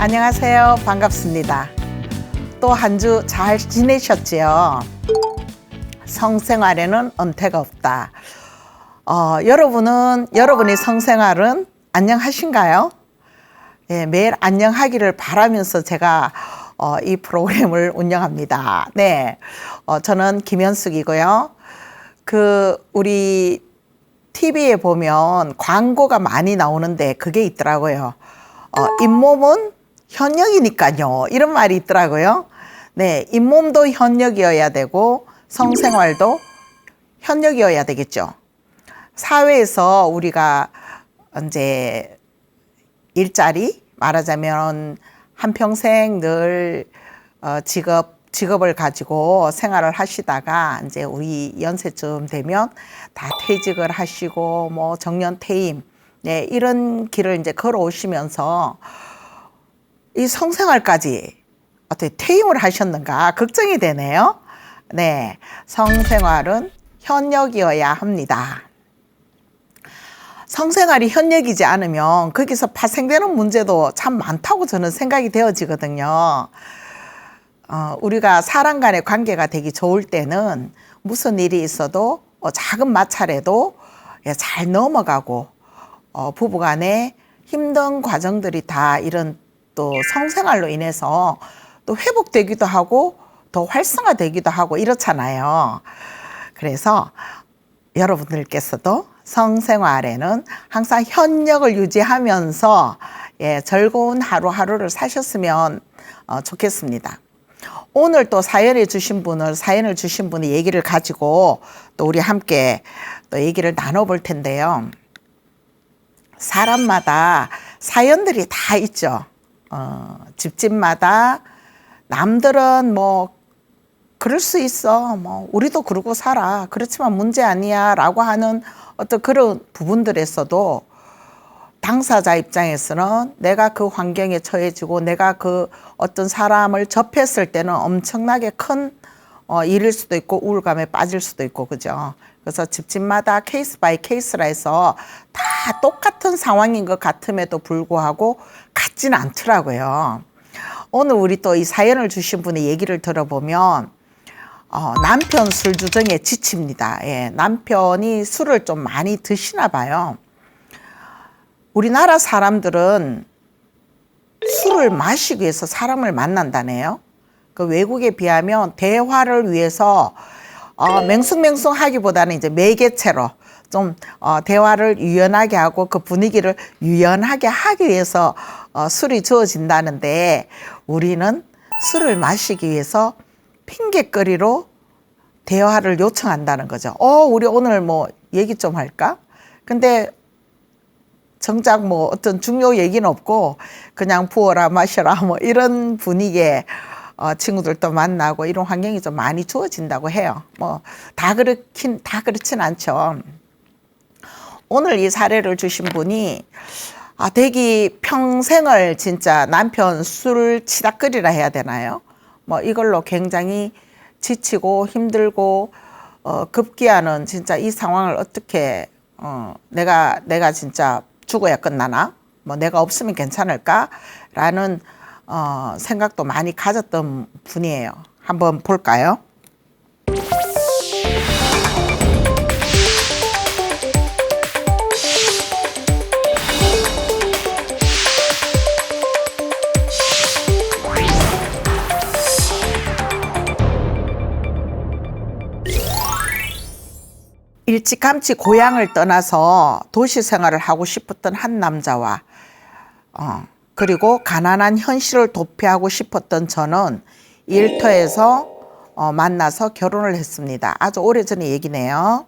안녕하세요. 반갑습니다. 또 한 주 잘 지내셨지요? 성생활에는 은퇴가 없다. 여러분의 성생활은 안녕하신가요? 예, 매일 안녕하기를 바라면서 제가 이 프로그램을 운영합니다. 네, 저는 김현숙이고요. 우리 TV에 보면 광고가 많이 나오는데 그게 있더라고요. 잇몸은 현역이니까요. 이런 말이 있더라고요. 네, 잇몸도 현역이어야 되고 성생활도 현역이어야 되겠죠. 사회에서 우리가 이제 일자리 말하자면 한평생 늘 직업을 가지고 생활을 하시다가 이제 우리 연세쯤 되면 다 퇴직을 하시고 뭐 정년 퇴임, 네, 이런 길을 이제 걸어오시면서 이 성생활까지 어떻게 퇴임을 하셨는가 걱정이 되네요. 네, 성생활은 현역이어야 합니다. 성생활이 현역이지 않으면 거기서 파생되는 문제도 참 많다고 저는 생각이 되어지거든요. 우리가 사람 간의 관계가 되기 좋을 때는 무슨 일이 있어도 작은 마찰에도 잘 넘어가고 부부 간에 힘든 과정들이 다 이런 또 성생활로 인해서 또 회복되기도 하고 더 활성화되기도 하고 이렇잖아요. 그래서 여러분들께서도 성생활에는 항상 현역을 유지하면서 즐거운 하루하루를 사셨으면 좋겠습니다. 오늘 또 사연을 주신 분이 얘기를 가지고 또 우리 함께 또 얘기를 나눠볼 텐데요. 사람마다 사연들이 다 있죠. 집집마다 남들은 뭐 그럴 수 있어, 뭐 우리도 그러고 살아, 그렇지만 문제 아니야 라고 하는 어떤 그런 부분들에서도 당사자 입장에서는 내가 그 환경에 처해지고 내가 그 어떤 사람을 접했을 때는 엄청나게 큰 일일 수도 있고 우울감에 빠질 수도 있고, 그죠? 그래서 집집마다 케이스 바이 케이스라 해서 다 똑같은 상황인 것 같음에도 불구하고 같지는 않더라고요. 오늘 우리 또 이 사연을 주신 분의 얘기를 들어보면 남편 술 주정에 지칩니다. 예, 남편이 술을 좀 많이 드시나 봐요. 우리나라 사람들은 술을 마시기 위해서 사람을 만난다네요. 그 외국에 비하면 대화를 위해서 맹숭맹숭하기보다는 이제 매개체로 좀 대화를 유연하게 하고 그 분위기를 유연하게 하기 위해서 술이 주어진다는데, 우리는 술을 마시기 위해서 핑곗거리로 대화를 요청한다는 거죠. 우리 오늘 뭐 얘기 좀 할까? 근데 정작 뭐 어떤 중요 얘기는 없고 그냥 부어라 마셔라 뭐 이런 분위기에 친구들도 만나고 이런 환경이 좀 많이 주어진다고 해요. 뭐 다 그렇진 않죠. 오늘 이 사례를 주신 분이 되게 평생을 진짜 남편 술 치닥거리라 해야 되나요? 뭐 이걸로 굉장히 지치고 힘들고 급기야는 진짜 이 상황을 어떻게 내가 진짜 죽어야 끝나나? 뭐 내가 없으면 괜찮을까? 라는 생각도 많이 가졌던 분이에요. 한번 볼까요? 일찌감치 고향을 떠나서 도시 생활을 하고 싶었던 한 남자와 그리고 가난한 현실을 도피하고 싶었던 저는 일터에서 만나서 결혼을 했습니다. 아주 오래전의 얘기네요.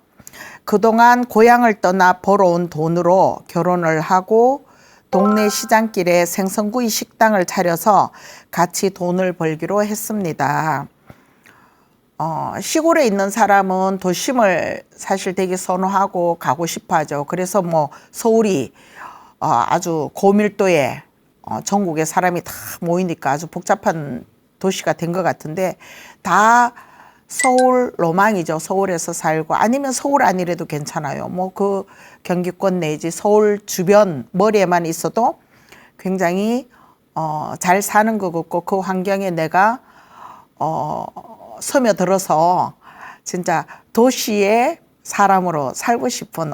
그동안 고향을 떠나 벌어온 돈으로 결혼을 하고 동네 시장길에 생선구이 식당을 차려서 같이 돈을 벌기로 했습니다. 시골에 있는 사람은 도심을 사실 되게 선호하고 가고 싶어 하죠. 그래서 뭐 서울이 아주 고밀도의 전국의 사람이 다 모이니까 아주 복잡한 도시가 된 것 같은데, 다 서울 로망이죠. 서울에서 살고, 아니면 서울 아니래도 괜찮아요. 뭐 그 경기권 내지 서울 주변 머리에만 있어도 굉장히 잘 사는 것 같고 그 환경에 내가 스며들어서 진짜 도시의 사람으로 살고 싶은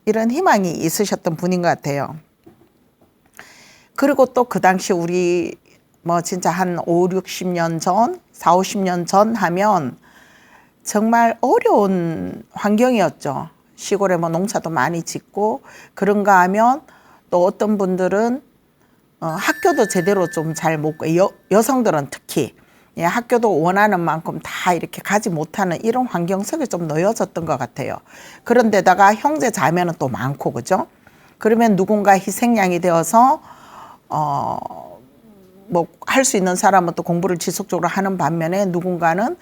이런 희망이 있으셨던 분인 것 같아요. 그리고 또 그 당시 우리 뭐 진짜 한 5, 60년 전, 4, 50년 전 하면 정말 어려운 환경이었죠. 시골에 뭐 농사도 많이 짓고 그런가 하면 또 어떤 분들은 학교도 제대로 좀 잘 못, 여성들은 특히 예, 학교도 원하는 만큼 다 이렇게 가지 못하는 이런 환경 속에 좀 놓여졌던 것 같아요. 그런데다가 형제 자매는 또 많고, 그죠? 그러면 누군가 희생양이 되어서, 뭐, 할 수 있는 사람은 또 공부를 지속적으로 하는 반면에 누군가는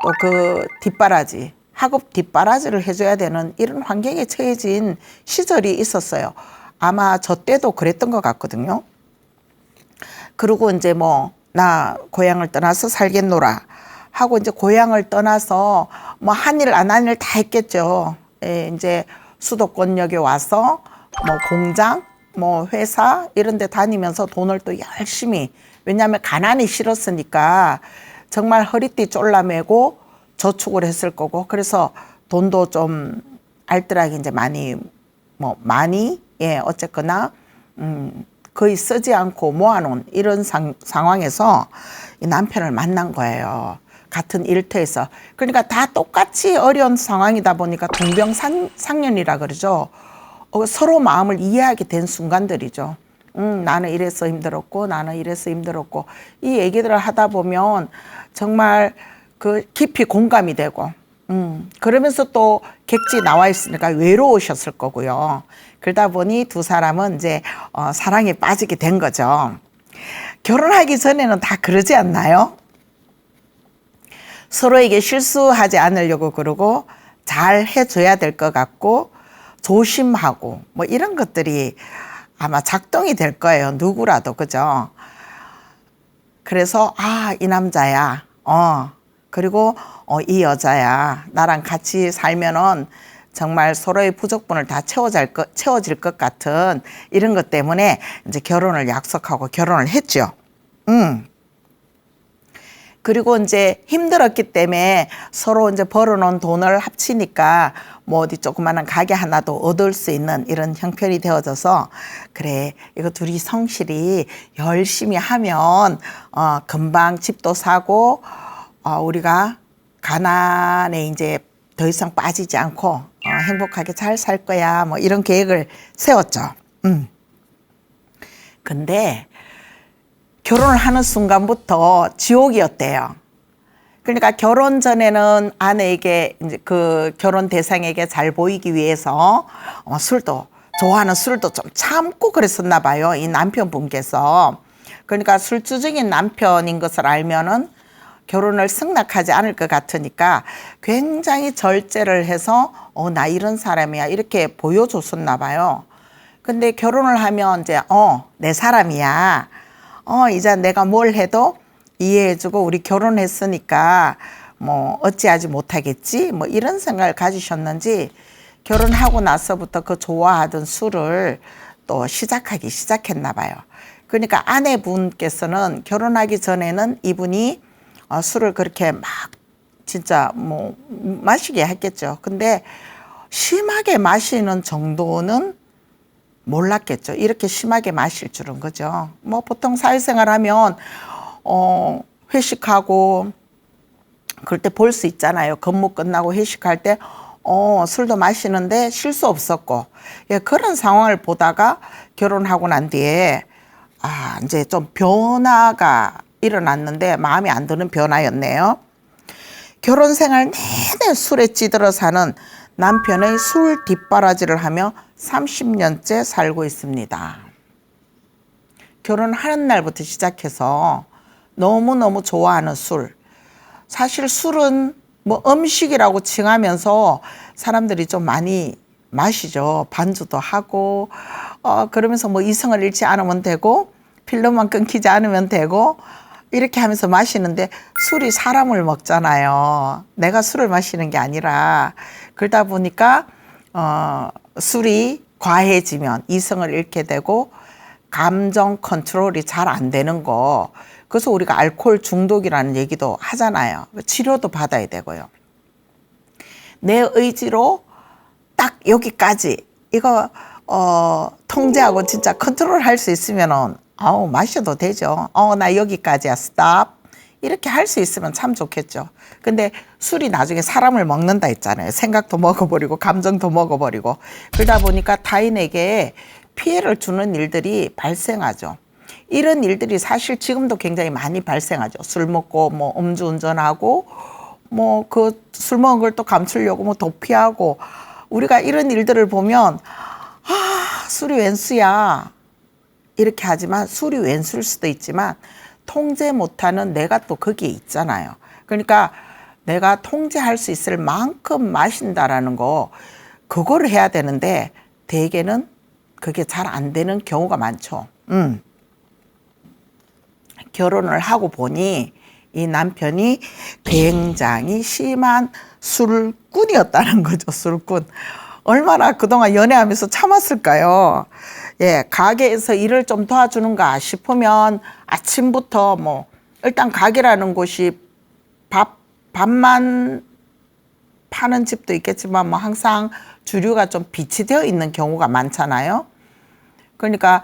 또 그 뒷바라지, 학업 뒷바라지를 해줘야 되는 이런 환경에 처해진 시절이 있었어요. 아마 저 때도 그랬던 것 같거든요. 그리고 이제 뭐, 나 고향을 떠나서 살겠노라 하고 이제 고향을 떠나서 뭐 한 일 안 한 일 다 했겠죠. 예, 이제 수도권역에 와서 뭐 공장, 뭐 회사 이런 데 다니면서 돈을 또 열심히, 왜냐하면 가난이 싫었으니까 정말 허리띠 졸라매고 저축을 했을 거고, 그래서 돈도 좀 알뜰하게 이제 많이 예, 어쨌거나 거의 쓰지 않고 모아놓은 이런 상황에서 이 남편을 만난 거예요. 같은 일터에서. 그러니까 다 똑같이 어려운 상황이다 보니까 동병상련이라 그러죠. 서로 마음을 이해하게 된 순간들이죠. 나는 이래서 힘들었고 나는 이래서 힘들었고 이 얘기들을 하다 보면 정말 그 깊이 공감이 되고 그러면서 또 객지 나와 있으니까 외로우셨을 거고요. 그러다 보니 두 사람은 이제 사랑에 빠지게 된 거죠. 결혼하기 전에는 다 그러지 않나요? 서로에게 실수하지 않으려고 그러고 잘 해줘야 될 것 같고 조심하고 뭐 이런 것들이 아마 작동이 될 거예요. 누구라도, 그죠? 그래서 이 남자야. 그리고 이 여자야. 나랑 같이 살면은 정말 서로의 부족분을 다 채워질 것 같은 이런 것 때문에 이제 결혼을 약속하고 결혼을 했죠. 그리고 이제 힘들었기 때문에 서로 이제 벌어놓은 돈을 합치니까 뭐 어디 조그마한 가게 하나도 얻을 수 있는 이런 형편이 되어져서 그래, 이거 둘이 성실히 열심히 하면 금방 집도 사고 우리가 가난에 이제 더 이상 빠지지 않고 행복하게 잘 살 거야, 뭐 이런 계획을 세웠죠. 근데 결혼을 하는 순간부터 지옥이었대요. 그러니까 결혼 전에는 아내에게 이제 그 결혼 대상에게 잘 보이기 위해서 좋아하는 술도 좀 참고 그랬었나 봐요. 이 남편분께서. 그러니까 술주정인 남편인 것을 알면은 결혼을 승낙하지 않을 것 같으니까 굉장히 절제를 해서 나 이런 사람이야 이렇게 보여줬었나 봐요. 근데 결혼을 하면 이제 내 사람이야. 이제 내가 뭘 해도 이해해주고 우리 결혼했으니까 뭐 어찌하지 못하겠지 뭐 이런 생각을 가지셨는지 결혼하고 나서부터 그 좋아하던 술을 또 시작했나 봐요. 그러니까 아내분께서는 결혼하기 전에는 이분이 술을 그렇게 막 진짜 뭐 마시게 했겠죠. 근데 심하게 마시는 정도는 몰랐겠죠. 이렇게 심하게 마실 줄은, 그죠. 뭐 보통 사회생활 하면 회식하고 그럴 때 볼 수 있잖아요. 근무 끝나고 회식할 때 술도 마시는데 쉴 수 없었고, 예, 그런 상황을 보다가 결혼하고 난 뒤에 이제 좀 변화가 일어났는데 마음에 안 드는 변화였네요. 결혼 생활 내내 술에 찌들어 사는 남편의 술 뒷바라지를 하며 30년째 살고 있습니다. 결혼하는 날부터 시작해서 너무너무 좋아하는 술. 사실 술은 뭐 음식이라고 칭하면서 사람들이 좀 많이 마시죠. 반주도 하고 그러면서 뭐 이성을 잃지 않으면 되고 필름만 끊기지 않으면 되고 이렇게 하면서 마시는데 술이 사람을 먹잖아요. 내가 술을 마시는 게 아니라. 그러다 보니까 술이 과해지면 이성을 잃게 되고 감정 컨트롤이 잘 안 되는 거. 그래서 우리가 알코올 중독이라는 얘기도 하잖아요. 치료도 받아야 되고요. 내 의지로 딱 여기까지 이거 통제하고 진짜 컨트롤 할 수 있으면은 마셔도 되죠. 나 여기까지야 스탑 이렇게 할 수 있으면 참 좋겠죠. 근데 술이 나중에 사람을 먹는다 했잖아요. 생각도 먹어버리고 감정도 먹어버리고 그러다 보니까 타인에게 피해를 주는 일들이 발생하죠. 이런 일들이 사실 지금도 굉장히 많이 발생하죠. 술 먹고 뭐 음주운전하고 뭐 그 술 먹은 걸 또 감추려고 뭐 도피하고 우리가 이런 일들을 보면 술이 웬수야 이렇게 하지만 술이 웬수일 수도 있지만 통제 못하는 내가 또 거기에 있잖아요. 그러니까 내가 통제할 수 있을 만큼 마신다라는 거 그거를 해야 되는데 대개는 그게 잘 안 되는 경우가 많죠. 결혼을 하고 보니 이 남편이 굉장히 심한 술꾼이었다는 거죠. 술꾼. 얼마나 그동안 연애하면서 참았을까요? 예, 가게에서 일을 좀 도와주는가 싶으면 아침부터 뭐 일단 가게라는 곳이 밥만 파는 집도 있겠지만 뭐 항상 주류가 좀 비치되어 있는 경우가 많잖아요. 그러니까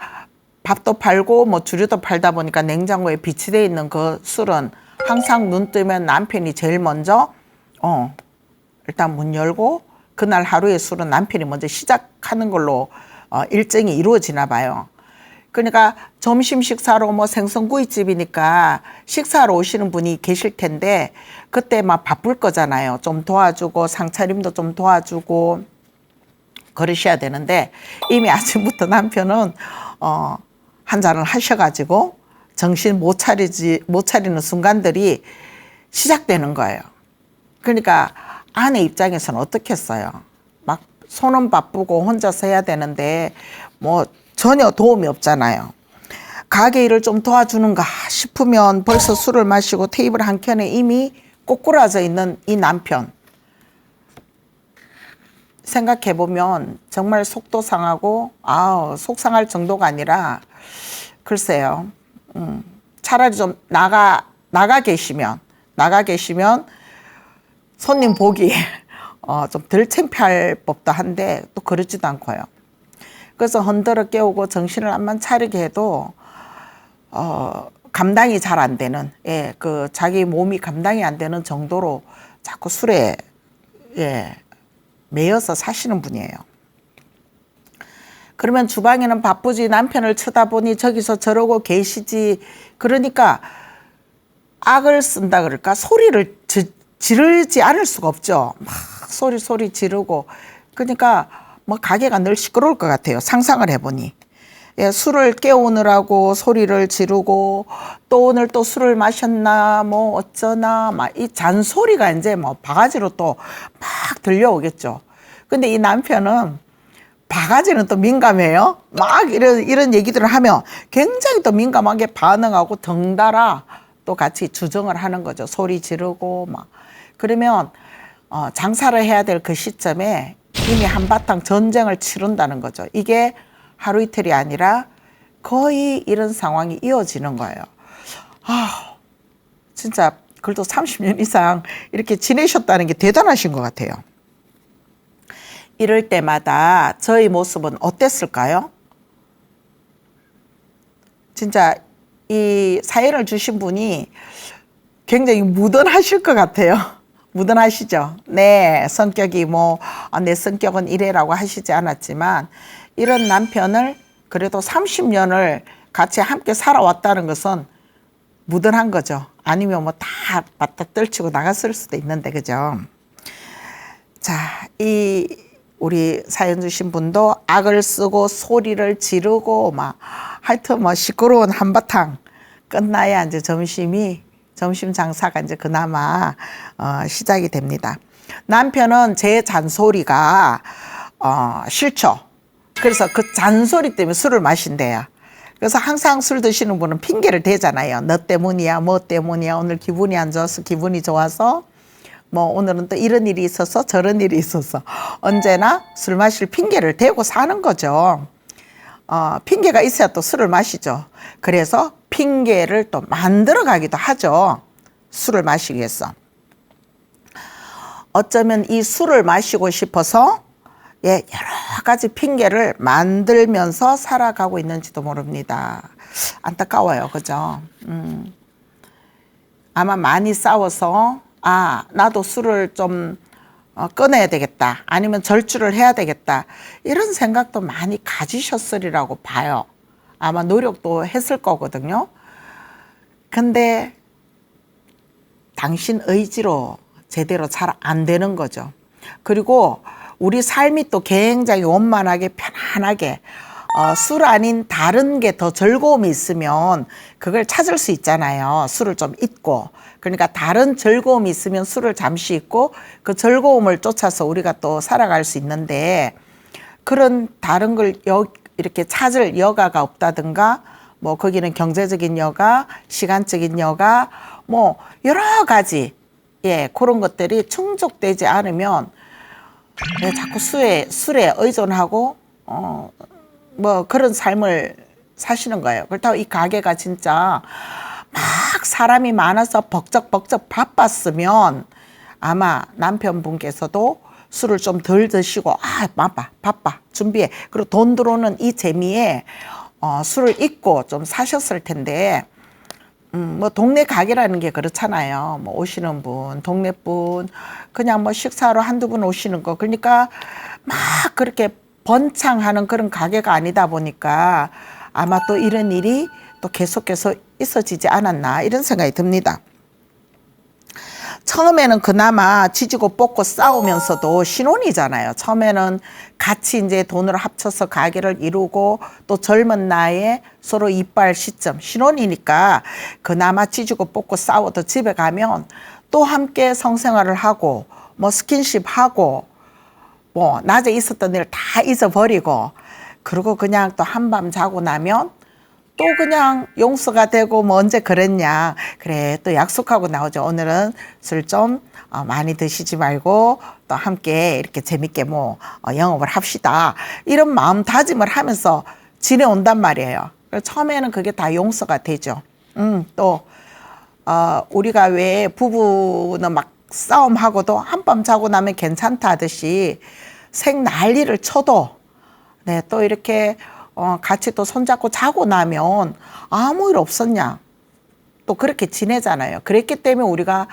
밥도 팔고 뭐 주류도 팔다 보니까 냉장고에 비치되어 있는 그 술은 항상 눈 뜨면 남편이 제일 먼저 일단 문 열고 그날 하루의 술은 남편이 먼저 시작하는 걸로 일정이 이루어지나 봐요. 그러니까 점심 식사로 뭐 생선구이집이니까 식사하러 오시는 분이 계실 텐데 그때 막 바쁠 거잖아요. 좀 도와주고 상차림도 좀 도와주고 그러셔야 되는데 이미 아침부터 남편은 한 잔을 하셔가지고 정신 못 차리는 순간들이 시작되는 거예요. 그러니까 아내 입장에서는 어떻겠어요? 막 손은 바쁘고 혼자서 해야 되는데 뭐 전혀 도움이 없잖아요. 가게 일을 좀 도와주는가 싶으면 벌써 술을 마시고 테이블 한켠에 이미 꼬꾸라져 있는 이 남편. 생각해보면 정말 속도 상하고 속상할 정도가 아니라 글쎄요. 차라리 좀 나가 계시면 손님 보기 좀 덜 창피할 법도 한데 또 그러지도 않고요. 그래서 흔들어 깨우고 정신을 안만 차리게 해도 감당이 잘 안 되는 그 자기 몸이 감당이 안 되는 정도로 자꾸 술에 매여서 사시는 분이에요. 그러면 주방에는 바쁘지 남편을 쳐다보니 저기서 저러고 계시지. 그러니까 악을 쓴다 그럴까? 소리를 지르지 않을 수가 없죠. 막 소리 지르고. 그러니까 뭐 가게가 늘 시끄러울 것 같아요. 상상을 해보니. 술을 깨우느라고 소리를 지르고 또 오늘 또 술을 마셨나 뭐 어쩌나 막 이 잔소리가 이제 뭐 바가지로 또 막 들려오겠죠. 근데 이 남편은 바가지는 또 민감해요. 막 이런 얘기들을 하면 굉장히 또 민감하게 반응하고 덩달아 또 같이 주정을 하는 거죠. 소리 지르고 막. 그러면 장사를 해야 될 그 시점에 이미 한바탕 전쟁을 치른다는 거죠. 이게 하루 이틀이 아니라 거의 이런 상황이 이어지는 거예요. 진짜 그래도 30년 이상 이렇게 지내셨다는 게 대단하신 것 같아요. 이럴 때마다 저희 모습은 어땠을까요? 진짜 이 사연을 주신 분이 굉장히 무던하실 것 같아요. 무던하시죠? 네, 성격이 내 성격은 이래라고 하시지 않았지만 이런 남편을 그래도 30년을 같이 함께 살아왔다는 것은 무던한 거죠. 아니면 뭐 다 맞다 떨치고 나갔을 수도 있는데, 그죠? 자, 우리 사연 주신 분도 악을 쓰고 소리를 지르고 하여튼 시끄러운 한바탕 끝나야 이제 점심 장사가 이제 그나마 시작이 됩니다. 남편은 제 잔소리가 싫죠. 그래서 그 잔소리 때문에 술을 마신대요. 그래서 항상 술 드시는 분은 핑계를 대잖아요. 너 때문이야, 뭐 때문이야, 오늘 기분이 안 좋아서, 기분이 좋아서, 오늘은 또 이런 일이 있어서 저런 일이 있어서 언제나 술 마실 핑계를 대고 사는 거죠. 핑계가 있어야 또 술을 마시죠. 그래서 핑계를 또 만들어 가기도 하죠. 술을 마시기 위해서. 어쩌면 이 술을 마시고 싶어서 여러 가지 핑계를 만들면서 살아가고 있는지도 모릅니다. 안타까워요. 그죠? 아마 많이 싸워서 나도 술을 좀 끊어야 되겠다. 아니면 절주를 해야 되겠다. 이런 생각도 많이 가지셨으리라고 봐요. 아마 노력도 했을 거거든요. 근데 당신 의지로 제대로 잘 안 되는 거죠. 그리고 우리 삶이 또 굉장히 원만하게 편안하게 술 아닌 다른 게 더 즐거움이 있으면 그걸 찾을 수 있잖아요. 술을 좀 잊고. 그러니까 다른 즐거움이 있으면 술을 잠시 잊고 그 즐거움을 쫓아서 우리가 또 살아갈 수 있는데 그런 다른 걸 이렇게 찾을 여가가 없다든가 뭐 거기는 경제적인 여가, 시간적인 여가 뭐 여러 가지 그런 것들이 충족되지 않으면 자꾸 술에 의존하고 뭐 그런 삶을 사시는 거예요. 그렇다고 이 가게가 진짜 막 사람이 많아서 벅적벅적 바빴으면 아마 남편분께서도 술을 좀 덜 드시고 바빠 준비해. 그리고 돈 들어오는 이 재미에 술을 잊고 좀 사셨을 텐데 뭐 동네 가게라는 게 그렇잖아요. 뭐 오시는 분, 동네 분, 그냥 뭐 식사로 한두 분 오시는 거. 그러니까 막 그렇게 번창하는 그런 가게가 아니다 보니까 아마 또 이런 일이 또 계속해서 있어지지 않았나 이런 생각이 듭니다. 처음에는 그나마 지지고 볶고 싸우면서도 신혼이잖아요. 처음에는 같이 이제 돈을 합쳐서 가게를 이루고 또 젊은 나이에 서로 이빨 시점, 신혼이니까 그나마 지지고 볶고 싸워도 집에 가면 또 함께 성생활을 하고 뭐 스킨십 하고 뭐 낮에 있었던 일 다 잊어버리고 그리고 그냥 또 한밤 자고 나면 또 그냥 용서가 되고 뭐 언제 그랬냐. 그래 또 약속하고 나오죠. 오늘은 술 좀 많이 드시지 말고 또 함께 이렇게 재밌게 뭐 영업을 합시다. 이런 마음 다짐을 하면서 지내온단 말이에요. 처음에는 그게 다 용서가 되죠. 또 우리가 왜 부부는 막 싸움하고도 한밤 자고 나면 괜찮다 하듯이 생 난리를 쳐도 또 이렇게 같이 또 손잡고 자고 나면 아무 일 없었냐. 또 그렇게 지내잖아요. 그랬기 때문에 우리가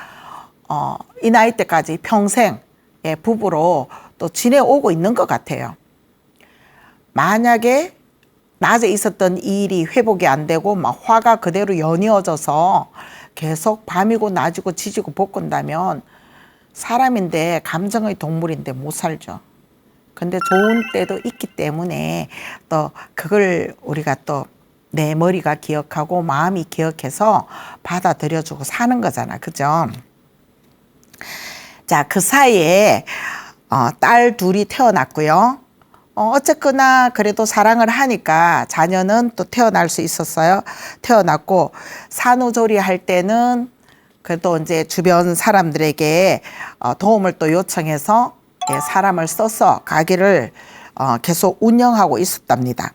이 나이 때까지 평생 부부로 또 지내오고 있는 것 같아요. 만약에 낮에 있었던 일이 회복이 안 되고 막 화가 그대로 연이어져서 계속 밤이고 낮이고 지지고 볶은다면 사람인데 감정의 동물인데 못 살죠. 근데 좋은 때도 있기 때문에 또 그걸 우리가 또 내 머리가 기억하고 마음이 기억해서 받아들여주고 사는 거잖아. 그죠? 자, 그 사이에 딸 둘이 태어났고요. 어쨌거나 그래도 사랑을 하니까 자녀는 또 태어날 수 있었어요. 태어났고 산후조리 할 때는 그래도 이제 주변 사람들에게 도움을 또 요청해서 사람을 써서 가게를 계속 운영하고 있었답니다.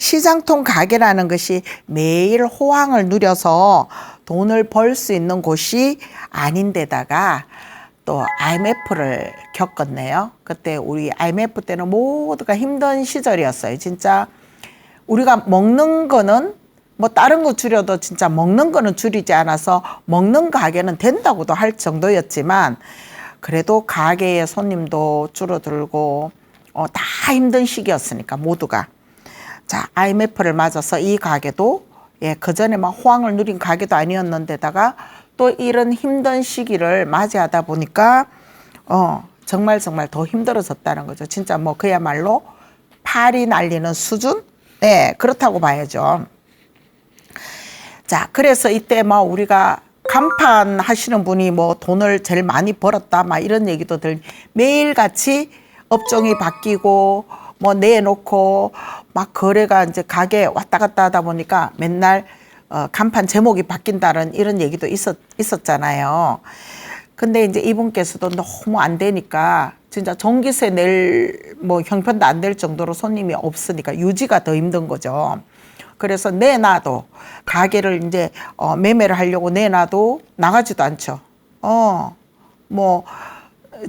시장통 가게라는 것이 매일 호황을 누려서 돈을 벌 수 있는 곳이 아닌데다가 또 IMF를 겪었네요. 그때 우리 IMF 때는 모두가 힘든 시절이었어요. 진짜 우리가 먹는 거는 뭐 다른 거 줄여도 진짜 먹는 거는 줄이지 않아서 먹는 가게는 된다고도 할 정도였지만 그래도 가게의 손님도 줄어들고 다 힘든 시기였으니까 모두가. 자, IMF를 맞아서 이 가게도 그전에 막 호황을 누린 가게도 아니었는데다가 또 이런 힘든 시기를 맞이하다 보니까 정말 더 힘들어졌다는 거죠. 진짜 뭐 그야말로 팔이 날리는 수준? 네, 그렇다고 봐야죠. 자, 그래서 이때 뭐 우리가 간판 하시는 분이 뭐 돈을 제일 많이 벌었다 막 이런 얘기도 매일같이 업종이 바뀌고 뭐 내놓고 막 거래가 이제 가게 왔다 갔다 하다 보니까 맨날 간판 제목이 바뀐다는 이런 얘기도 있었잖아요. 근데 이제 이분께서도 너무 안 되니까 진짜 전기세 낼 뭐 형편도 안 될 정도로 손님이 없으니까 유지가 더 힘든 거죠. 그래서 내놔도 가게를 이제 매매를 하려고 내놔도 나가지도 않죠. 뭐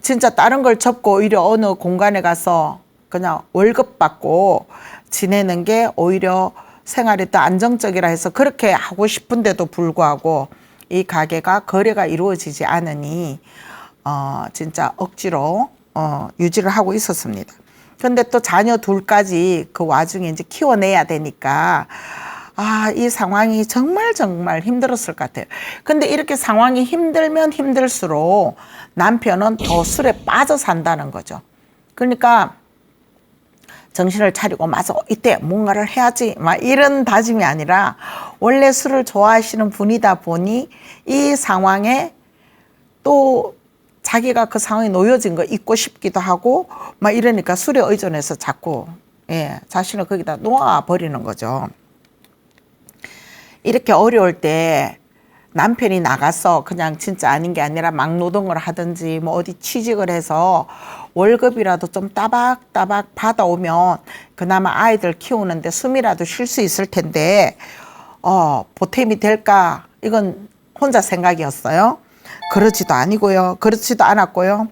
진짜 다른 걸 접고 오히려 어느 공간에 가서 그냥 월급 받고 지내는 게 오히려 생활이 더 안정적이라 해서 그렇게 하고 싶은데도 불구하고 이 가게가 거래가 이루어지지 않으니 진짜 억지로 유지를 하고 있었습니다. 근데 또 자녀 둘까지 그 와중에 이제 키워내야 되니까 이 상황이 정말 힘들었을 것 같아요. 근데 이렇게 상황이 힘들면 힘들수록 남편은 더 술에 빠져 산다는 거죠. 그러니까 정신을 차리고 맞아 이때 뭔가를 해야지 막 이런 다짐이 아니라 원래 술을 좋아하시는 분이다 보니 이 상황에 또 자기가 그 상황에 놓여진 거 잊고 싶기도 하고 막 이러니까 술에 의존해서 자꾸 자신을 거기다 놓아버리는 거죠. 이렇게 어려울 때 남편이 나가서 그냥 진짜 아닌 게 아니라 막노동을 하든지 뭐 어디 취직을 해서 월급이라도 좀 따박따박 받아오면 그나마 아이들 키우는데 숨이라도 쉴 수 있을 텐데 보탬이 될까? 이건 혼자 생각이었어요. 그러지도 아니고요. 그렇지도 않았고요.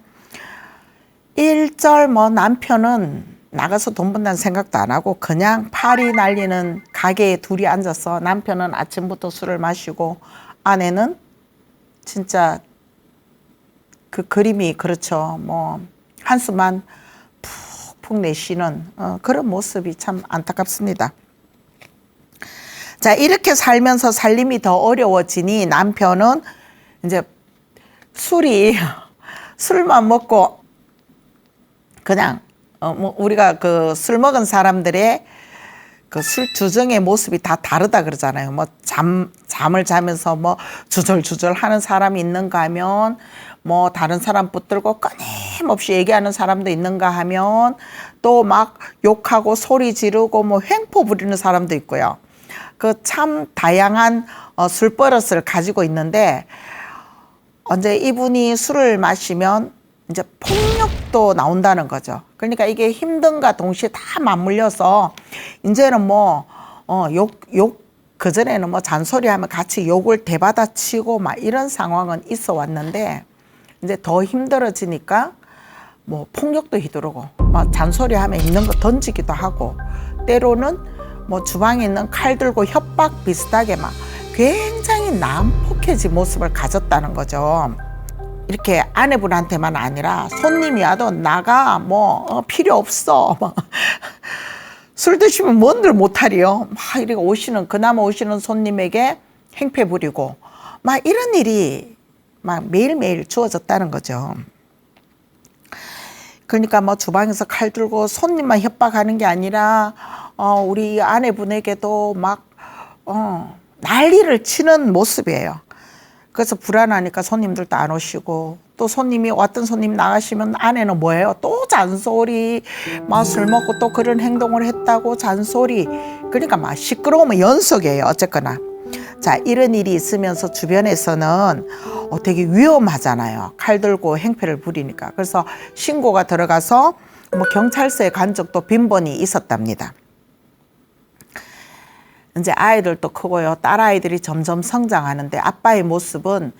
일절 뭐 남편은 나가서 돈 번다는 생각도 안 하고 그냥 파리 날리는 가게에 둘이 앉아서 남편은 아침부터 술을 마시고 아내는 진짜 그 그림이 그렇죠. 뭐 한숨만 푹푹 내쉬는 그런 모습이 참 안타깝습니다. 자, 이렇게 살면서 살림이 더 어려워지니 남편은 이제 술만 먹고 그냥 뭐 우리가 그 술 먹은 사람들의 그 술 주정의 모습이 다 다르다 그러잖아요. 뭐 잠을 자면서 뭐 주절주절 하는 사람이 있는가 하면 뭐 다른 사람 붙들고 끊임없이 얘기하는 사람도 있는가 하면 또 막 욕하고 소리 지르고 뭐 횡포 부리는 사람도 있고요. 그 참 다양한 술버릇을 가지고 있는데 언제 이분이 술을 마시면 이제 폭력도 나온다는 거죠. 그러니까 이게 힘든가 동시에 다 맞물려서 이제는 뭐 그전에는 뭐 잔소리하면 같이 욕을 대받아치고 막 이런 상황은 있어 왔는데 이제 더 힘들어지니까 뭐 폭력도 휘두르고 막 잔소리하면 있는 거 던지기도 하고 때로는 뭐 주방에 있는 칼 들고 협박 비슷하게 막 굉장히 난폭해진 모습을 가졌다는 거죠. 이렇게 아내분한테만 아니라 손님이 와도 나가 뭐 필요 없어 술 드시면 뭔들 못하리요 막 이렇게 그나마 오시는 손님에게 행패 부리고 막 이런 일이 막 매일매일 주어졌다는 거죠. 그러니까 뭐 주방에서 칼 들고 손님만 협박하는 게 아니라 우리 아내분에게도 막 난리를 치는 모습이에요. 그래서 불안하니까 손님들도 안 오시고 또 손님이 왔던 손님 나가시면 아내는 뭐예요? 또 잔소리 막 술 먹고 또 그런 행동을 했다고 잔소리. 그러니까 막 시끄러우면 연속이에요. 어쨌거나 자 이런 일이 있으면서 주변에서는 되게 위험하잖아요. 칼 들고 행패를 부리니까. 그래서 신고가 들어가서 뭐 경찰서에 간 적도 빈번히 있었답니다. 이제 아이들도 크고요. 딸아이들이 점점 성장하는데 아빠의 모습은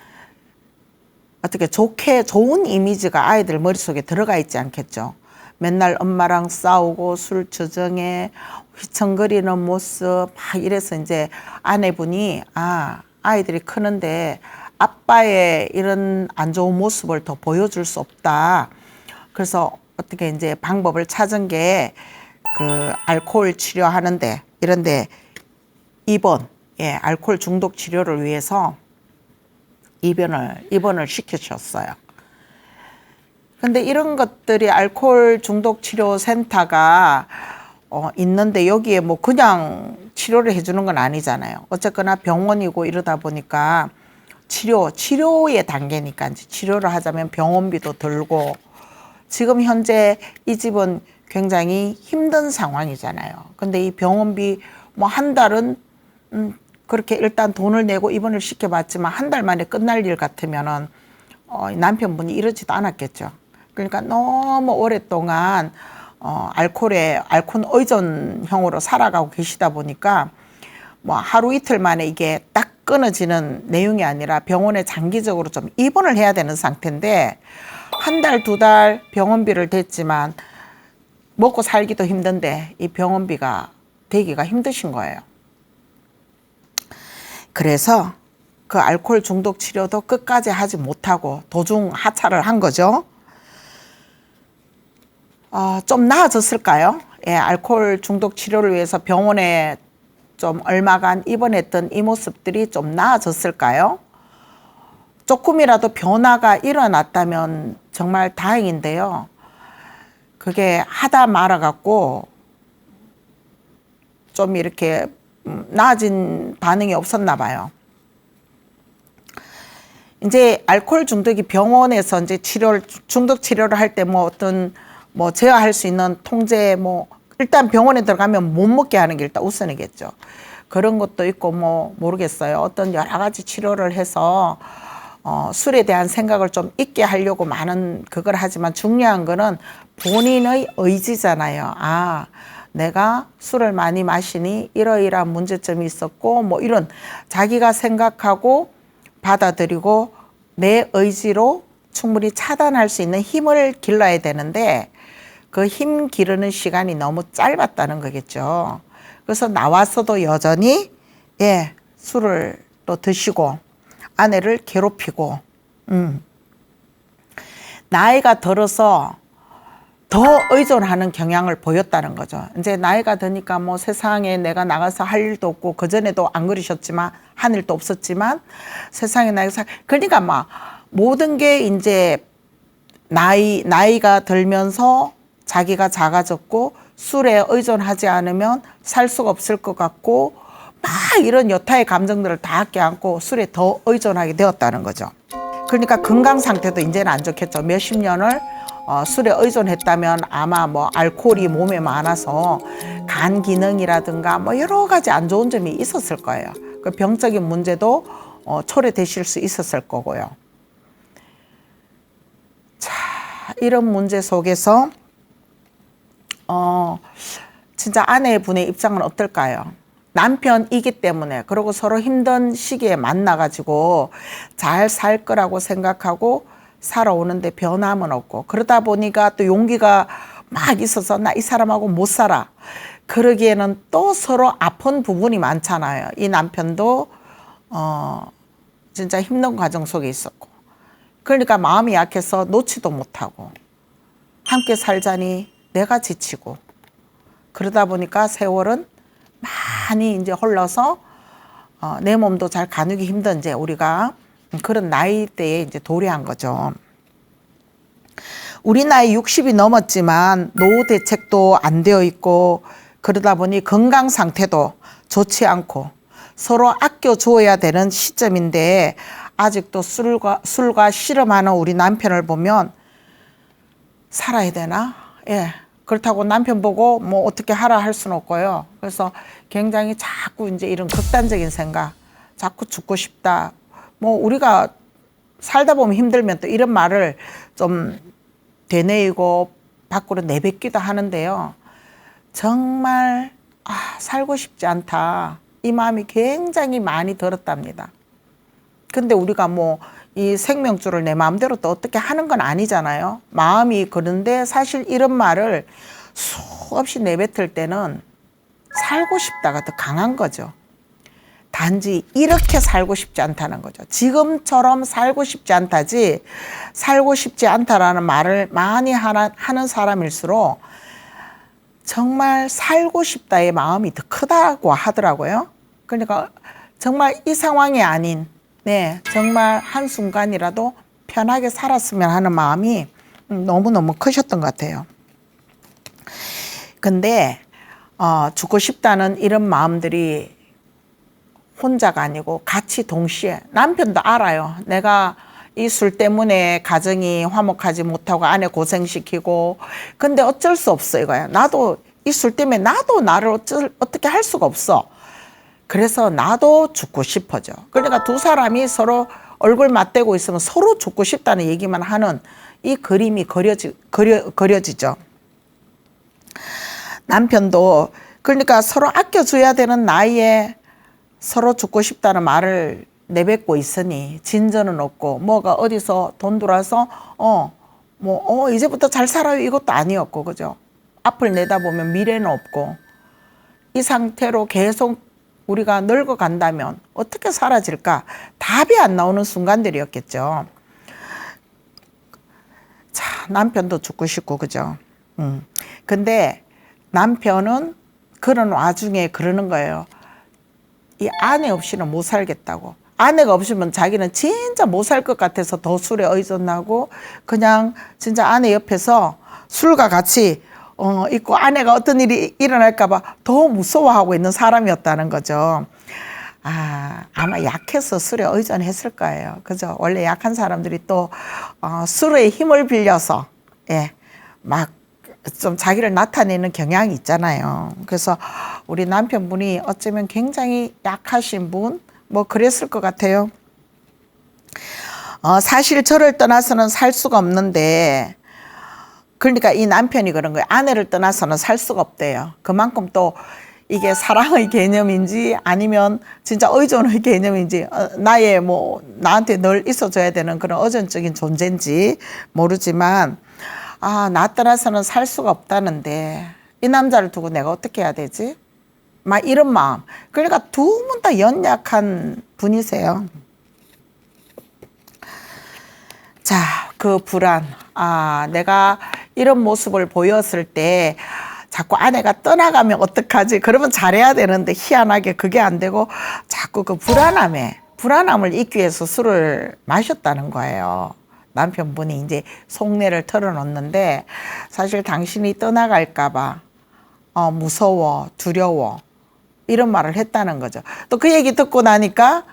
어떻게 좋은 이미지가 아이들 머릿속에 들어가 있지 않겠죠. 맨날 엄마랑 싸우고 술 주정에 휘청거리는 모습 막 이래서 이제 아내분이 아이들이 크는데 아빠의 이런 안 좋은 모습을 더 보여줄 수 없다. 그래서 어떻게 이제 방법을 찾은 게 그 알코올 치료하는데 이런데 알코올 중독 치료를 위해서 입원을 시키셨어요. 근데 이런 것들이 알코올 중독 치료 센터가 있는데 여기에 뭐 그냥 치료를 해주는 건 아니잖아요. 어쨌거나 병원이고 이러다 보니까 치료의 단계니까 이제 치료를 하자면 병원비도 들고 지금 현재 이 집은 굉장히 힘든 상황이잖아요. 근데 이 병원비 뭐 한 달은 그렇게 일단 돈을 내고 입원을 시켜봤지만 한 달 만에 끝날 일 같으면은 남편분이 이러지도 않았겠죠. 그러니까 너무 오랫동안 알코올 의존형으로 살아가고 계시다 보니까 뭐 하루 이틀 만에 이게 딱 끊어지는 내용이 아니라 병원에 장기적으로 좀 입원을 해야 되는 상태인데 한 달, 두 달 병원비를 댔지만 먹고 살기도 힘든데 이 병원비가 대기가 힘드신 거예요. 그래서 그 알코올 중독 치료도 끝까지 하지 못하고 도중 하차를 한 거죠. 좀 나아졌을까요? 예, 알코올 중독 치료를 위해서 병원에 좀 얼마간 입원했던 이 모습들이 좀 나아졌을까요? 조금이라도 변화가 일어났다면 정말 다행인데요. 그게 하다 말아갖고 좀 이렇게 나아진 반응이 없었나 봐요. 이제 알코올 중독이 병원에서 이제 중독 치료를 할 때 뭐 어떤 제어할 수 있는 통제 일단 병원에 들어가면 못 먹게 하는 게 일단 우선이겠죠. 그런 것도 있고 모르겠어요. 어떤 여러 가지 치료를 해서 술에 대한 생각을 좀 잊게 하려고 많은 그걸 하지만 중요한 거는 본인의 의지잖아요. 내가 술을 많이 마시니 이러이러한 문제점이 있었고 이런 자기가 생각하고 받아들이고 내 의지로 충분히 차단할 수 있는 힘을 길러야 되는데 그 힘 기르는 시간이 너무 짧았다는 거겠죠. 그래서 나와서도 여전히 술을 또 드시고 아내를 괴롭히고 나이가 들어서 더 의존하는 경향을 보였다는 거죠. 이제 나이가 드니까 세상에 내가 나가서 할 일도 없고 그전에도 안 그러셨지만 한 일도 없었지만 세상에 그러니까 모든 게 이제 나이가 들면서 자기가 작아졌고 술에 의존하지 않으면 살 수가 없을 것 같고 이런 여타의 감정들을 다 껴안고 술에 더 의존하게 되었다는 거죠. 그러니까 건강 상태도 이제는 안 좋겠죠. 몇십 년을 술에 의존했다면 아마 알코올이 몸에 많아서 간 기능이라든가 여러 가지 안 좋은 점이 있었을 거예요. 그 병적인 문제도 초래되실 수 있었을 거고요. 자, 이런 문제 속에서 진짜 아내분의 입장은 어떨까요? 남편이기 때문에 그리고 서로 힘든 시기에 만나가지고 잘 살 거라고 생각하고 살아오는데 변함은 없고 그러다 보니까 또 용기가 막 있어서 나 이 사람하고 못 살아. 그러기에는 또 서로 아픈 부분이 많잖아요. 이 남편도 진짜 힘든 과정 속에 있었고 그러니까 마음이 약해서 놓지도 못하고 함께 살자니 내가 지치고 그러다 보니까 세월은 많이 이제 흘러서 내 몸도 잘 가누기 힘든 이제 우리가 그런 나이대에 이제 도래한 거죠. 우리 나이 60이 넘었지만 노후 대책도 안 되어 있고 그러다 보니 건강 상태도 좋지 않고 서로 아껴줘야 되는 시점인데 아직도 술과 씨름하는 우리 남편을 보면 살아야 되나? 그렇다고 남편 보고 어떻게 하라 할 수는 없고요. 그래서 굉장히 자꾸 이제 이런 극단적인 생각, 자꾸 죽고 싶다. 우리가 살다 보면 힘들면 또 이런 말을 좀 되뇌이고 밖으로 내뱉기도 하는데요. 정말 살고 싶지 않다. 이 마음이 굉장히 많이 들었답니다. 근데 우리가 이 생명줄을 내 마음대로 또 어떻게 하는 건 아니잖아요. 마음이 그런데 사실 이런 말을 수없이 내뱉을 때는 살고 싶다가 더 강한 거죠. 단지 이렇게 살고 싶지 않다는 거죠. 지금처럼 살고 싶지 않다지 살고 싶지 않다라는 말을 많이 하는 사람일수록 정말 살고 싶다의 마음이 더 크다고 하더라고요. 그러니까 정말 이 상황이 아닌 정말 한순간이라도 편하게 살았으면 하는 마음이 너무너무 크셨던 것 같아요. 근데 죽고 싶다는 이런 마음들이 혼자가 아니고 같이 동시에 남편도 알아요. 내가 이 술 때문에 가정이 화목하지 못하고 아내 고생시키고 근데 어쩔 수 없어 이거야. 나도 이 술 때문에 나도 나를 어떻게 할 수가 없어. 그래서 나도 죽고 싶어져. 그러니까 두 사람이 서로 얼굴 맞대고 있으면 서로 죽고 싶다는 얘기만 하는 이 그림이 그려지죠. 남편도 그러니까 서로 아껴줘야 되는 나이에 서로 죽고 싶다는 말을 내뱉고 있으니 진전은 없고 뭐가 어디서 돈 들어와서 이제부터 잘 살아요 이것도 아니었고 그죠. 앞을 내다보면 미래는 없고 이 상태로 계속 우리가 늙어간다면 어떻게 사라질까 답이 안 나오는 순간들이었겠죠. 자, 남편도 죽고 싶고 그죠. 근데 남편은 그런 와중에 그러는 거예요. 이 아내 없이는 못 살겠다고. 아내가 없으면 자기는 진짜 못 살 것 같아서 더 술에 의존하고 그냥 진짜 아내 옆에서 술과 같이 있고 아내가 어떤 일이 일어날까 봐 더 무서워하고 있는 사람이었다는 거죠. 아마 약해서 술에 의존했을 거예요. 그죠? 원래 약한 사람들이 또 술의 힘을 빌려서 막 좀 자기를 나타내는 경향이 있잖아요. 그래서 우리 남편분이 어쩌면 굉장히 약하신 분, 뭐 그랬을 것 같아요. 사실 저를 떠나서는 살 수가 없는데, 그러니까 이 남편이 그런 거예요. 아내를 떠나서는 살 수가 없대요. 그만큼 또 이게 사랑의 개념인지 아니면 진짜 의존의 개념인지 나의 나한테 늘 있어줘야 되는 그런 의존적인 존재인지 모르지만 나 떠나서는 살 수가 없다는데 이 남자를 두고 내가 어떻게 해야 되지? 막 이런 마음. 그러니까 두 분 다 연약한 분이세요. 자, 그 불안. 내가 이런 모습을 보였을 때 자꾸 아내가 떠나가면 어떡하지? 그러면 잘해야 되는데 희한하게 그게 안 되고 자꾸 그 불안함을 잊기 위해서 술을 마셨다는 거예요. 남편분이 이제 속내를 털어놓는데 사실 당신이 떠나갈까봐 무서워, 두려워 이런 말을 했다는 거죠. 또 그 얘기 듣고 나니까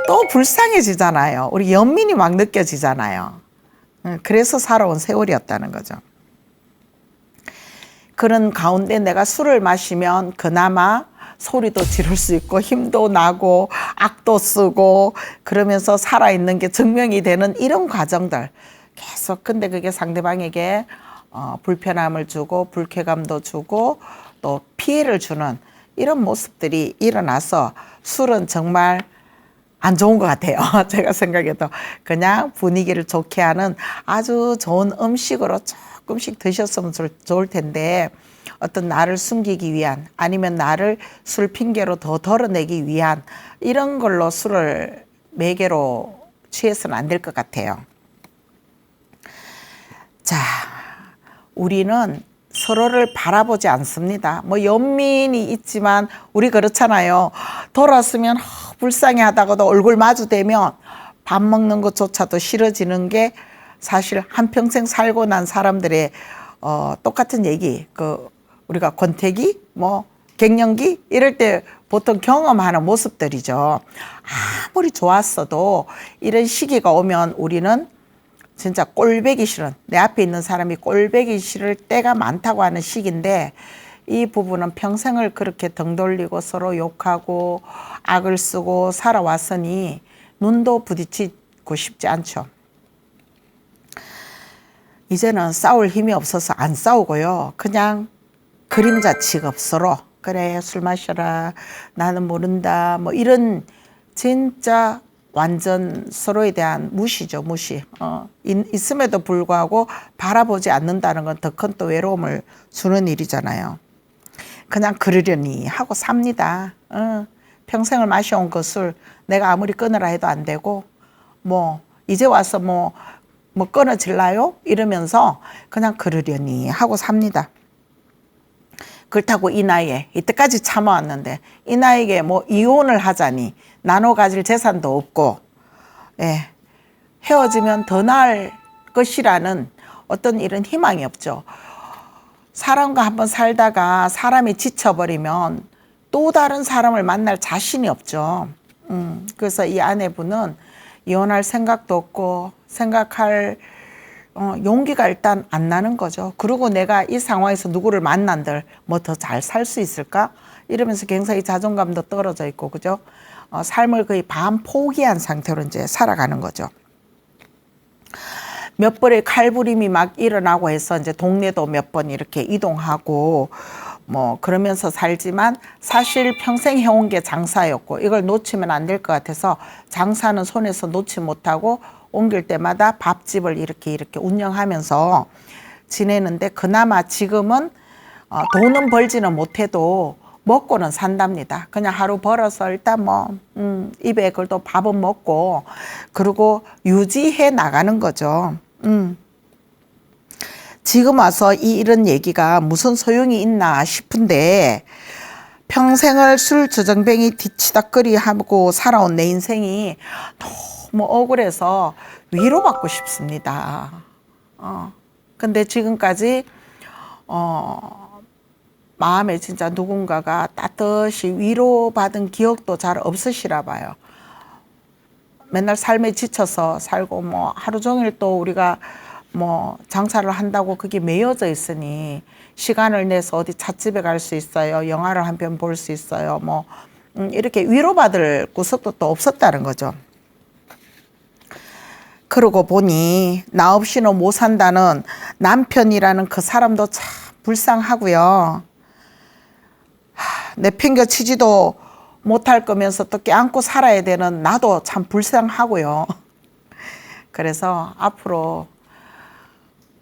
또 불쌍해지잖아요. 우리 연민이 막 느껴지잖아요. 그래서 살아온 세월이었다는 거죠. 그런 가운데 내가 술을 마시면 그나마 소리도 지를 수 있고 힘도 나고 악도 쓰고 그러면서 살아있는 게 증명이 되는 이런 과정들 계속. 근데 그게 상대방에게 불편함을 주고 불쾌감도 주고 또 피해를 주는 이런 모습들이 일어나서 술은 정말 안 좋은 것 같아요. 제가 생각해도 그냥 분위기를 좋게 하는 아주 좋은 음식으로 조금씩 드셨으면 좋을 텐데 어떤 나를 숨기기 위한 아니면 나를 술 핑계로 더 덜어내기 위한 이런 걸로 술을 매개로 취해서는 안 될 것 같아요. 자, 우리는 서로를 바라보지 않습니다. 연민이 있지만 우리 그렇잖아요. 돌았으면 불쌍해 하다가도 얼굴 마주대면 밥 먹는 것조차도 싫어지는 게 사실 한평생 살고 난 사람들의 똑같은 얘기. 우리가 권태기, 갱년기 이럴 때 보통 경험하는 모습들이죠. 아무리 좋았어도 이런 시기가 오면 우리는 진짜 꼴배기 싫은, 내 앞에 있는 사람이 꼴배기 싫을 때가 많다고 하는 시기인데 이 부부는 평생을 그렇게 등 돌리고 서로 욕하고 악을 쓰고 살아왔으니 눈도 부딪히고 싶지 않죠. 이제는 싸울 힘이 없어서 안 싸우고요. 그냥 그림자 취급 서로 그래 술 마셔라 나는 모른다 이런 진짜 완전 서로에 대한 무시죠. 무시. 있음에도 불구하고 바라보지 않는다는 건 더 큰 또 외로움을 주는 일이잖아요. 그냥 그러려니 하고 삽니다. 평생을 마셔온 그 술 내가 아무리 끊으라 해도 안 되고 이제 와서 끊어질라요? 이러면서 그냥 그러려니 하고 삽니다. 그렇다고 이 나이에 이때까지 참아왔는데 이 나이에 이혼을 하자니 나눠 가질 재산도 없고 헤어지면 더 나을 것이라는 어떤 이런 희망이 없죠. 사람과 한번 살다가 사람이 지쳐버리면 또 다른 사람을 만날 자신이 없죠. 그래서 이 아내분은 이혼할 생각도 없고 생각할 용기가 일단 안 나는 거죠. 그리고 내가 이 상황에서 누구를 만난들 더 잘 살 수 있을까? 이러면서 굉장히 자존감도 떨어져 있고, 그죠? 삶을 거의 반 포기한 상태로 이제 살아가는 거죠. 몇 번의 칼부림이 막 일어나고 해서 이제 동네도 몇 번 이렇게 이동하고 뭐 그러면서 살지만 사실 평생 해온 게 장사였고 이걸 놓치면 안 될 것 같아서 장사는 손에서 놓지 못하고 옮길 때마다 밥집을 이렇게 운영하면서 지내는데 그나마 지금은 돈은 벌지는 못해도 먹고는 산답니다. 그냥 하루 벌어서 일단 뭐 입에 그래도 밥은 먹고 그리고 유지해 나가는 거죠. 지금 와서 이런 얘기가 무슨 소용이 있나 싶은데 평생을 술 주정뱅이 뒤치다꺼리 하고 살아온 내 인생이 너무 억울해서 위로받고 싶습니다. 근데 지금까지 마음에 진짜 누군가가 따뜻이 위로받은 기억도 잘 없으시나 봐요. 맨날 삶에 지쳐서 살고 뭐 하루 종일 또 우리가 뭐 장사를 한다고 그게 매여져 있으니 시간을 내서 어디 찻집에 갈 수 있어요. 영화를 한 편 볼 수 있어요. 뭐 이렇게 위로받을 구석도 또 없었다는 거죠. 그러고 보니 나 없이는 못 산다는 남편이라는 그 사람도 참 불쌍하고요. 내팽겨치지도 못할 거면서 또 껴안고 살아야 되는 나도 참 불쌍하고요. 그래서 앞으로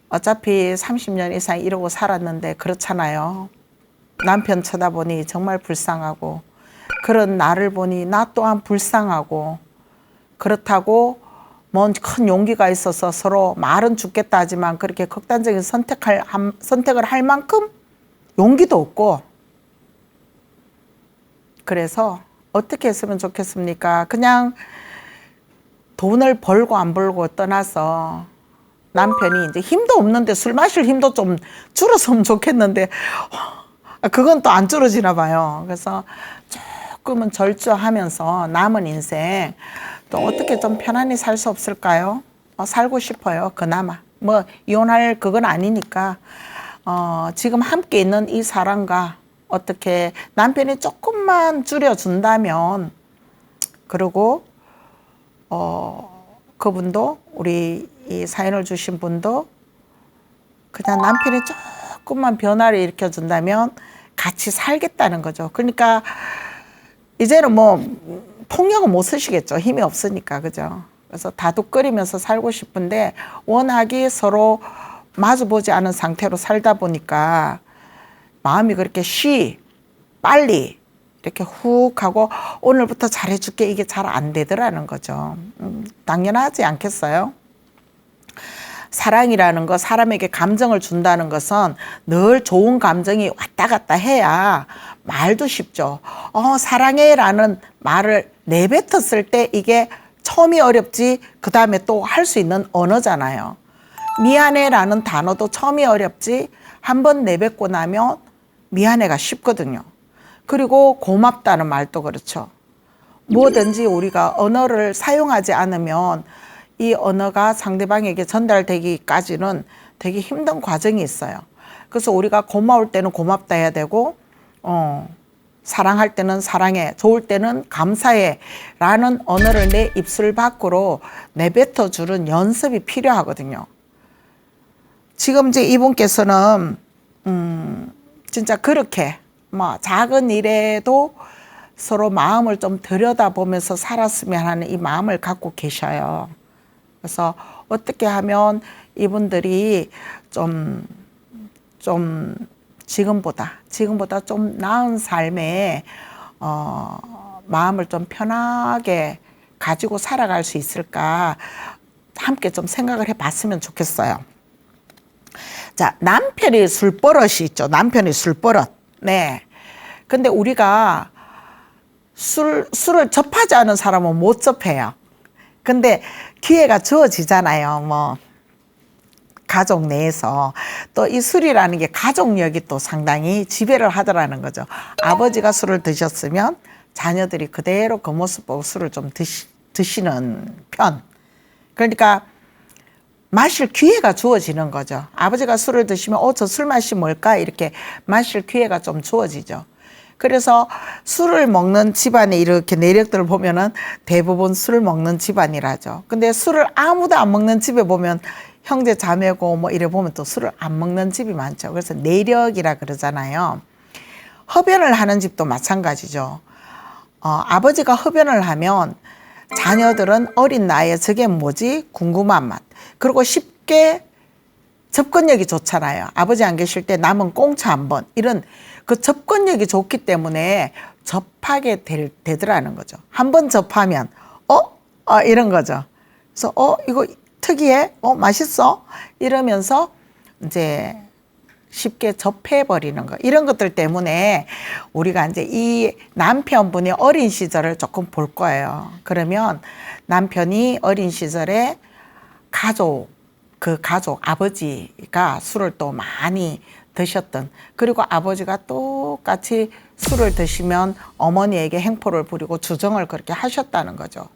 어차피 30년 이상 이러고 살았는데 그렇잖아요. 남편 쳐다보니 정말 불쌍하고 그런 나를 보니 나 또한 불쌍하고 그렇다고 뭔 큰 용기가 있어서 서로 말은 죽겠다 하지만 그렇게 극단적인 선택을 할 만큼 용기도 없고 그래서 어떻게 했으면 좋겠습니까? 그냥 돈을 벌고 안 벌고 떠나서 남편이 이제 힘도 없는데 술 마실 힘도 좀 줄었으면 좋겠는데 그건 또 안 줄어지나 봐요. 그래서 조금은 절주하면서 남은 인생 또 어떻게 좀 편안히 살 수 없을까요? 살고 싶어요. 그나마 뭐 이혼할 그건 아니니까 지금 함께 있는 이 사람과 어떻게 남편이 조금만 줄여준다면 그리고 그분도 우리 이 사연을 주신 분도 그냥 남편이 조금만 변화를 일으켜준다면 같이 살겠다는 거죠. 그러니까 이제는 뭐 폭력은 못 쓰시겠죠. 힘이 없으니까. 그죠? 그래서 다독거리면서 살고 싶은데 워낙에 서로 마주보지 않은 상태로 살다 보니까 마음이 그렇게 빨리 이렇게 훅 하고 오늘부터 잘해줄게 이게 잘 안 되더라는 거죠. 당연하지 않겠어요? 사랑이라는 거 사람에게 감정을 준다는 것은 늘 좋은 감정이 왔다 갔다 해야 말도 쉽죠. 사랑해라는 말을 내뱉었을 때 이게 처음이 어렵지 그 다음에 또 할 수 있는 언어잖아요. 미안해라는 단어도 처음이 어렵지 한 번 내뱉고 나면 미안해가 쉽거든요. 그리고 고맙다는 말도 그렇죠. 뭐든지 우리가 언어를 사용하지 않으면 이 언어가 상대방에게 전달되기까지는 되게 힘든 과정이 있어요. 그래서 우리가 고마울 때는 고맙다 해야 되고 사랑할 때는 사랑해, 좋을 때는 감사해 라는 언어를 내 입술 밖으로 내뱉어 주는 연습이 필요하거든요. 지금 이제 이분께서는 진짜 그렇게 뭐 작은 일에도 서로 마음을 좀 들여다보면서 살았으면 하는 이 마음을 갖고 계셔요. 그래서 어떻게 하면 이분들이 좀 지금보다 좀 나은 삶에 마음을 좀 편하게 가지고 살아갈 수 있을까 함께 좀 생각을 해봤으면 좋겠어요. 자, 남편이 술버릇이 있죠. 남편이 술버릇. 네. 근데 우리가 술을 접하지 않은 사람은 못 접해요. 근데 기회가 주어지잖아요. 뭐 가족 내에서 또 이 술이라는 게 가족력이 또 상당히 지배를 하더라는 거죠. 아버지가 술을 드셨으면 자녀들이 그대로 그 모습 보고 술을 좀 드시는 편. 그러니까 마실 기회가 주어지는 거죠. 아버지가 술을 드시면 저 술 맛이 뭘까? 이렇게 마실 기회가 좀 주어지죠. 그래서 술을 먹는 집안에 이렇게 내력들을 보면은 대부분 술을 먹는 집안이라죠. 근데 술을 아무도 안 먹는 집에 보면 형제 자매고 뭐 이래 보면 또 술을 안 먹는 집이 많죠. 그래서 내력이라 그러잖아요. 흡연을 하는 집도 마찬가지죠. 아버지가 흡연을 하면 자녀들은 어린 나이에 저게 뭐지? 궁금한 맛. 그리고 쉽게 접근력이 좋잖아요. 아버지 안 계실 때 남은 공차 한번 이런 그 접근력이 좋기 때문에 접하게 되더라는 거죠. 한번 접하면 이런 거죠. 그래서 이거 특이해? 맛있어? 이러면서 이제 쉽게 접해버리는 거. 이런 것들 때문에 우리가 이제 이 남편분의 어린 시절을 조금 볼 거예요. 그러면 남편이 어린 시절에 그 가족, 아버지가 술을 또 많이 드셨던, 그리고 아버지가 똑같이 술을 드시면 어머니에게 행포를 부리고 주정을 그렇게 하셨다는 거죠.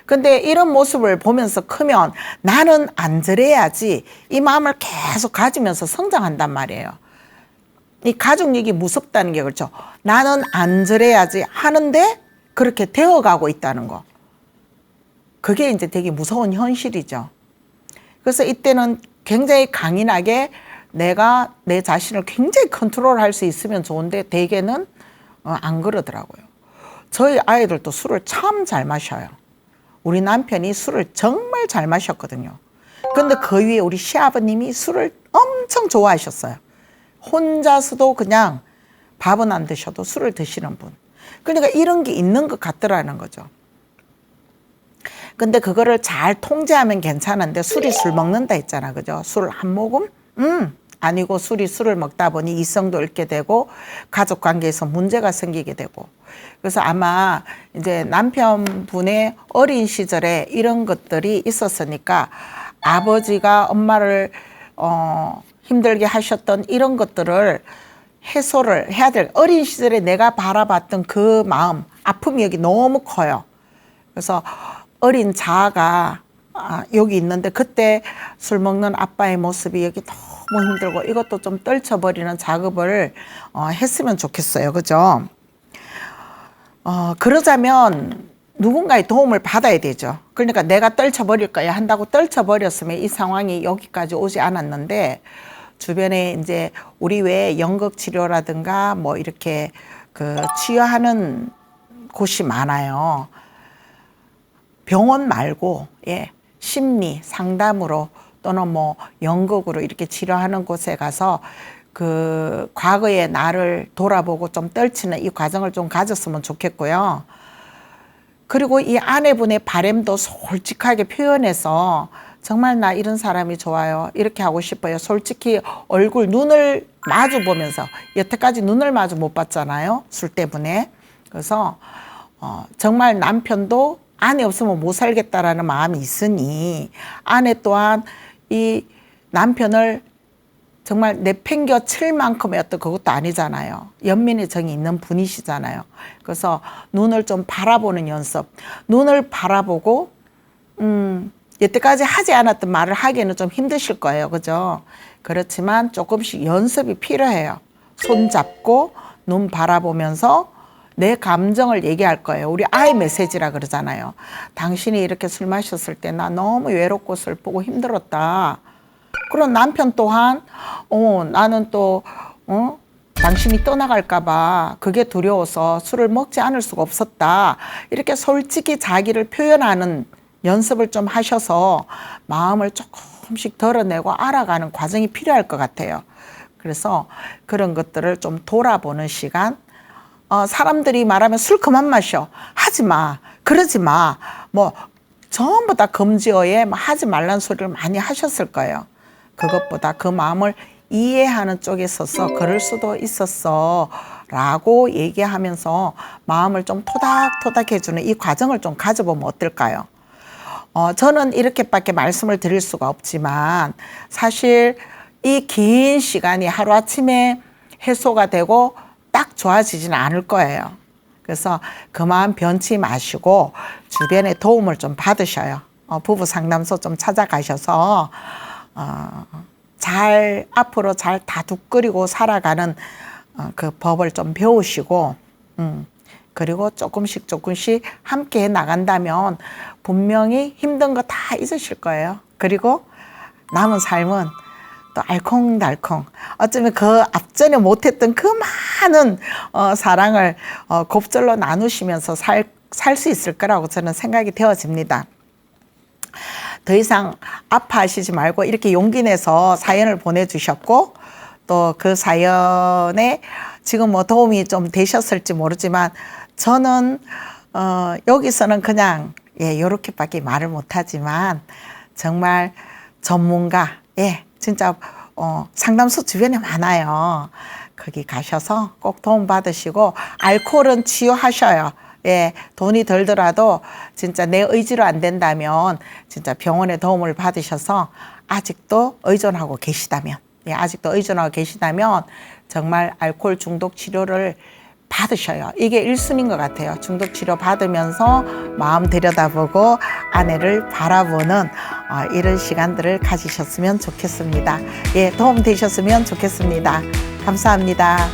근데 이런 모습을 보면서 크면 나는 안 저래야지 이 마음을 계속 가지면서 성장한단 말이에요. 이 가족력이 무섭다는 게 그렇죠. 나는 안 저래야지 하는데 그렇게 되어가고 있다는 거. 그게 이제 되게 무서운 현실이죠. 그래서 이때는 굉장히 강인하게 내가 내 자신을 굉장히 컨트롤할 수 있으면 좋은데 대개는 안 그러더라고요. 저희 아이들도 술을 참 잘 마셔요. 우리 남편이 술을 정말 잘 마셨거든요. 그런데 그 위에 우리 시아버님이 술을 엄청 좋아하셨어요. 혼자서도 그냥 밥은 안 드셔도 술을 드시는 분. 그러니까 이런 게 있는 것 같더라는 거죠. 근데 그거를 잘 통제하면 괜찮은데 술이 술 먹는다 했잖아. 그죠? 술 한 모금? 아니고 술을 먹다 보니 이성도 잃게 되고 가족 관계에서 문제가 생기게 되고. 그래서 아마 이제 남편분의 어린 시절에 이런 것들이 있었으니까 아버지가 엄마를 힘들게 하셨던 이런 것들을 해소를 해야 될, 어린 시절에 내가 바라봤던 그 마음, 아픔이 여기 너무 커요. 그래서 어린 자아가 여기 있는데 그때 술 먹는 아빠의 모습이 여기 너무 힘들고 이것도 좀 떨쳐버리는 작업을 했으면 좋겠어요. 그죠? 그러자면 누군가의 도움을 받아야 되죠. 그러니까 내가 떨쳐버릴 거야 한다고 떨쳐버렸으면 이 상황이 여기까지 오지 않았는데, 주변에 이제 우리 왜 연극 치료라든가 뭐 이렇게 그 치유하는 곳이 많아요. 병원 말고 심리 상담으로 또는 뭐 연극으로 이렇게 치료하는 곳에 가서 그 과거의 나를 돌아보고 좀 떨치는 이 과정을 좀 가졌으면 좋겠고요. 그리고 이 아내분의 바람도 솔직하게 표현해서 정말 나 이런 사람이 좋아요. 이렇게 하고 싶어요. 솔직히 얼굴, 눈을 마주 보면서, 여태까지 눈을 마주 못 봤잖아요. 술 때문에. 그래서 정말 남편도 아내 없으면 못 살겠다라는 마음이 있으니 아내 또한 이 남편을 정말 내팽겨 칠 만큼의 어떤 그것도 아니잖아요. 연민의 정이 있는 분이시잖아요. 그래서 눈을 좀 바라보는 연습. 눈을 바라보고 여태까지 하지 않았던 말을 하기에는 좀 힘드실 거예요. 그죠? 그렇지만 조금씩 연습이 필요해요. 손 잡고 눈 바라보면서 내 감정을 얘기할 거예요. 우리 아이 메시지라 그러잖아요. 당신이 이렇게 술 마셨을 때 나 너무 외롭고 슬프고 힘들었다. 그런 남편 또한 나는 또 당신이 떠나갈까 봐 그게 두려워서 술을 먹지 않을 수가 없었다. 이렇게 솔직히 자기를 표현하는 연습을 좀 하셔서 마음을 조금씩 덜어내고 알아가는 과정이 필요할 것 같아요. 그래서 그런 것들을 좀 돌아보는 시간. 사람들이 말하면 술 그만 마셔. 하지 마. 그러지 마. 뭐 전부 다 금지어에 하지 말라는 소리를 많이 하셨을 거예요. 그것보다 그 마음을 이해하는 쪽에 서서 그럴 수도 있었어 라고 얘기하면서 마음을 좀 토닥토닥 해주는 이 과정을 좀 가져보면 어떨까요? 저는 이렇게밖에 말씀을 드릴 수가 없지만 사실 이 긴 시간이 하루아침에 해소가 되고 딱 좋아지지는 않을 거예요. 그래서 그 마음 변치 마시고 주변에 도움을 좀 받으셔요. 부부 상담소 좀 찾아가셔서 앞으로 잘 다독거리고 살아가는 그 법을 좀 배우시고 그리고 조금씩 조금씩 함께 나간다면 분명히 힘든 거 다 잊으실 거예요. 그리고 남은 삶은 또 알콩달콩 어쩌면 그 앞전에 못했던 그 많은 사랑을 곱절로 나누시면서 살 수 있을 거라고 저는 생각이 되어집니다. 더 이상 아파하시지 말고 이렇게 용기 내서 사연을 보내주셨고 또 그 사연에 지금 뭐 도움이 좀 되셨을지 모르지만 저는 여기서는 그냥 요렇게밖에 말을 못하지만 정말 전문가 진짜 상담소 주변에 많아요. 거기 가셔서 꼭 도움 받으시고 알코올은 치유하셔요. 돈이 들더라도 진짜 내 의지로 안 된다면 진짜 병원의 도움을 받으셔서 아직도 의존하고 계시다면 정말 알코올 중독 치료를 받으셔요. 이게 1순위인 것 같아요. 중독 치료 받으면서 마음 들여다보고 아내를 바라보는 이런 시간들을 가지셨으면 좋겠습니다. 도움 되셨으면 좋겠습니다. 감사합니다.